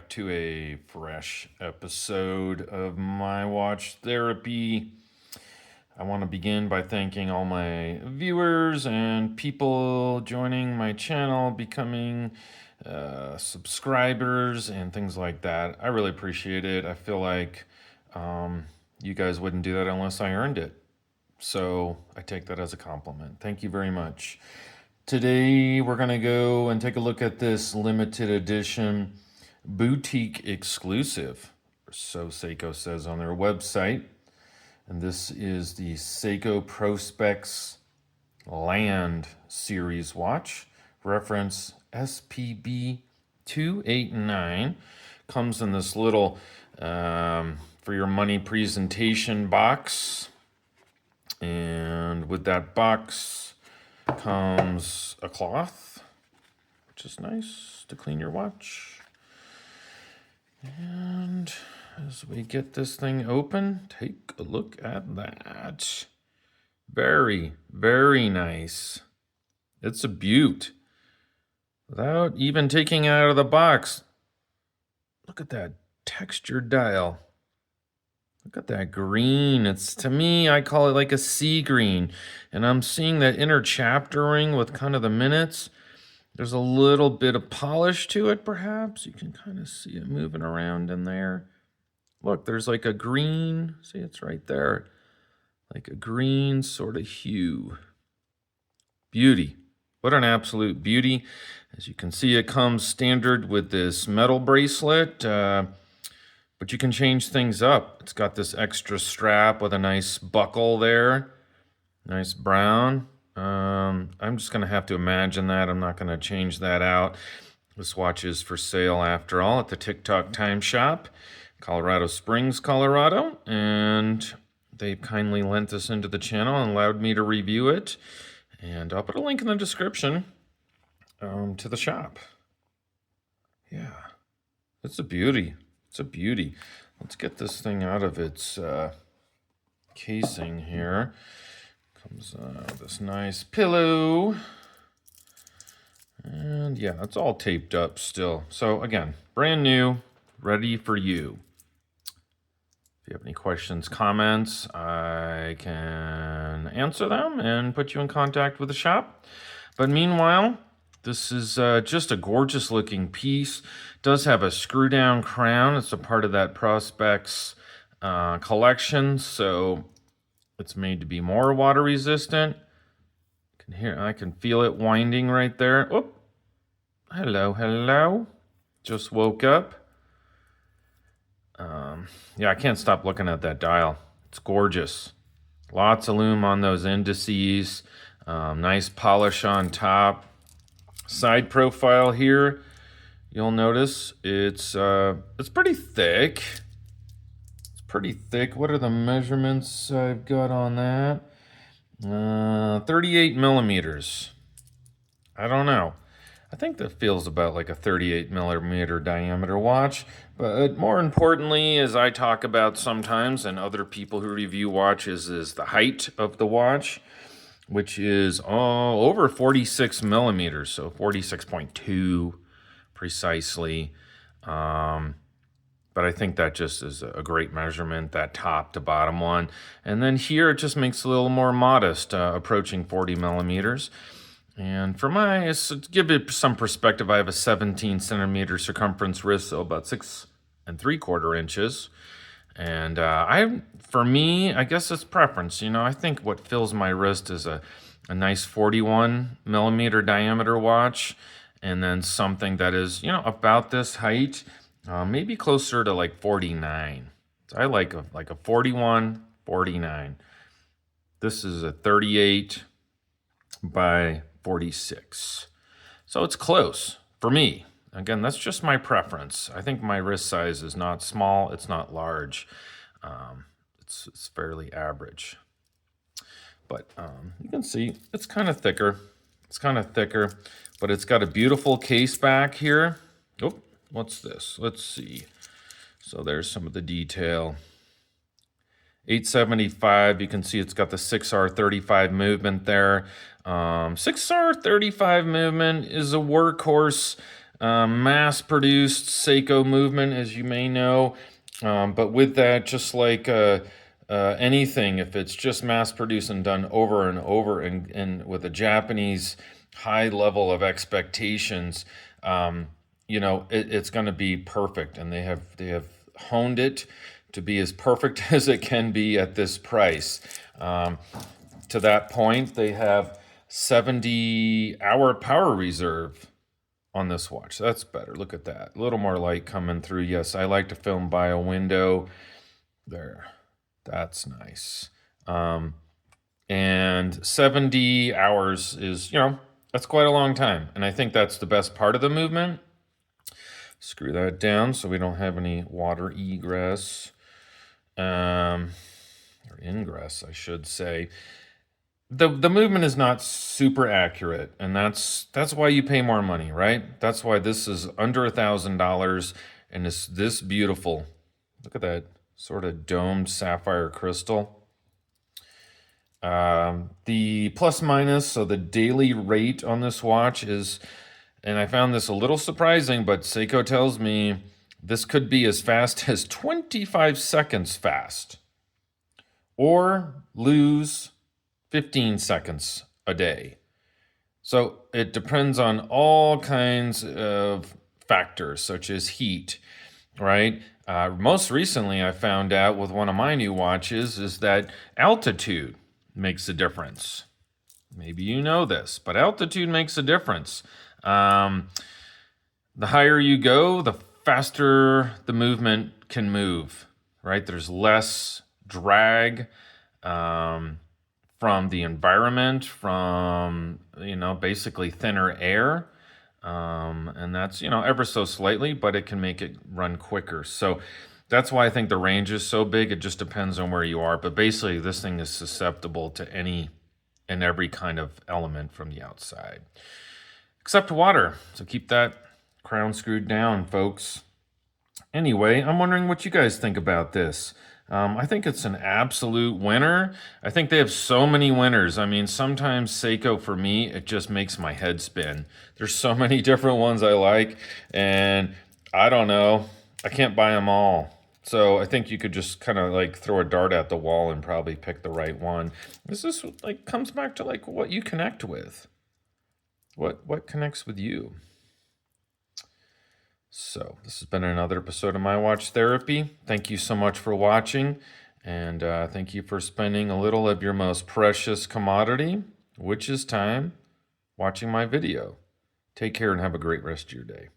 back to a fresh episode of My Watch Therapy. I want to begin by thanking all my viewers and people joining my channel, becoming subscribers and things like that. I really appreciate it. I feel like you guys wouldn't do that unless I earned it. So I take that as a compliment. Thank you very much. Today we're going to go and take a look at this limited edition boutique exclusive, or so SEIKO says on their website. And this is the SEIKO Prospex Land Series watch, reference SPB289. Comes in this little for your money presentation box. And with that box comes a cloth, which is nice to clean your watch. And as we get this thing open, take a look at that. Very, very nice. It's a beaut. Without even taking it out of the box, look at that textured dial. Look at that green. It's, to me, I call it like a sea green. And I'm seeing that inner chaptering with kind of the minutes. There's a little bit of polish to it, perhaps. You can kind of see it moving around in there. Look, there's like a green. See, it's right there. Like a green sort of hue. Beauty. What an absolute beauty. As you can see, it comes standard with this metal bracelet. But you can change things up. It's got this extra strap with a nice buckle there. Nice brown. I'm just going to have to imagine that. I'm not going to change that out. This watch is for sale, after all, at the Tick Tock Time Shop, Colorado Springs, Colorado. And they kindly lent this into the channel and allowed me to review it. And I'll put a link in the description to the shop. Yeah, it's a beauty. It's a beauty. Let's get this thing out of its casing here. Comes with this nice pillow. And yeah, it's all taped up still. So again, brand new, ready for you. If you have any questions, comments, I can answer them and put you in contact with the shop. But meanwhile, this is just a gorgeous looking piece. Does have a screw down crown. It's a part of that Prospex collection, so it's made to be more water resistant. I can feel it winding right there. Oh, hello. Just woke up. Yeah, I can't stop looking at that dial. It's gorgeous. Lots of lume on those indices. Nice polish on top. Side profile here, you'll notice it's pretty thick. It's pretty thick. What are the measurements I've got on that? 38 millimeters. I don't know. I think that feels about like a 38 millimeter diameter watch. But more importantly, as I talk about sometimes, and other people who review watches, is the height of the watch, which is over 46 millimeters, so 46.2 precisely. But I think that just is a great measurement, that top to bottom one. And then here it just makes it a little more modest, approaching 40 millimeters. And for to give it some perspective, I have a 17 centimeter circumference wrist, so about 6 3/4 inches. And for me, I guess it's preference. You know, I think what fills my wrist is a nice 41 millimeter diameter watch, and then something that is, about this height, maybe closer to like 49. So I like a 41, 49. This is a 38 by 46. So it's close for me. Again, that's just my preference. I think my wrist size is not small. It's not large. It's fairly average. But you can see it's kind of thicker. But it's got a beautiful case back here. Oh, what's this? Let's see. So there's some of the detail. 875, you can see it's got the 6R35 movement there. 6R35 movement is a workhorse mass-produced Seiko movement, as you may know. But with that, just like anything, if it's just mass-produced and done over and over and with a Japanese high level of expectations, it's going to be perfect. And they have honed it to be as perfect as it can be at this price. To that point, they have 70-hour power reserve on this watch. That's better. Look at that. A little more light coming through. Yes, I like to film by a window. There. That's nice. And 70 hours is, that's quite a long time. And I think that's the best part of the movement. Screw that down so we don't have any water egress. Or ingress, I should say. The movement is not super accurate, and that's why you pay more money, right? That's why this is under $1,000 and it's this beautiful. Look at that sort of domed sapphire crystal. The plus minus, so the daily rate on this watch is, and I found this a little surprising, but Seiko tells me this could be as fast as 25 seconds fast, or lose 15 seconds a day. So it depends on all kinds of factors, such as heat, right? Most recently, I found out with one of my new watches is that altitude makes a difference. Maybe you know this, but altitude makes a difference. The higher you go, the faster the movement can move, right? There's less drag from the environment, from, basically thinner air. And that's, ever so slightly, but it can make it run quicker. So that's why I think the range is so big. It just depends on where you are. But basically, this thing is susceptible to any and every kind of element from the outside, except water. So keep that crown screwed down, folks. Anyway, I'm wondering what you guys think about this. I think it's an absolute winner. I think they have so many winners. I mean, sometimes Seiko, for me, it just makes my head spin. There's so many different ones I like, and I don't know. I can't buy them all. So I think you could just kind of like throw a dart at the wall and probably pick the right one. This is like comes back to like what you connect with. What connects with you? So this has been another episode of My Watch Therapy. Thank you so much for watching, and thank you for spending a little of your most precious commodity, which is time, watching my video. Take care and have a great rest of your day.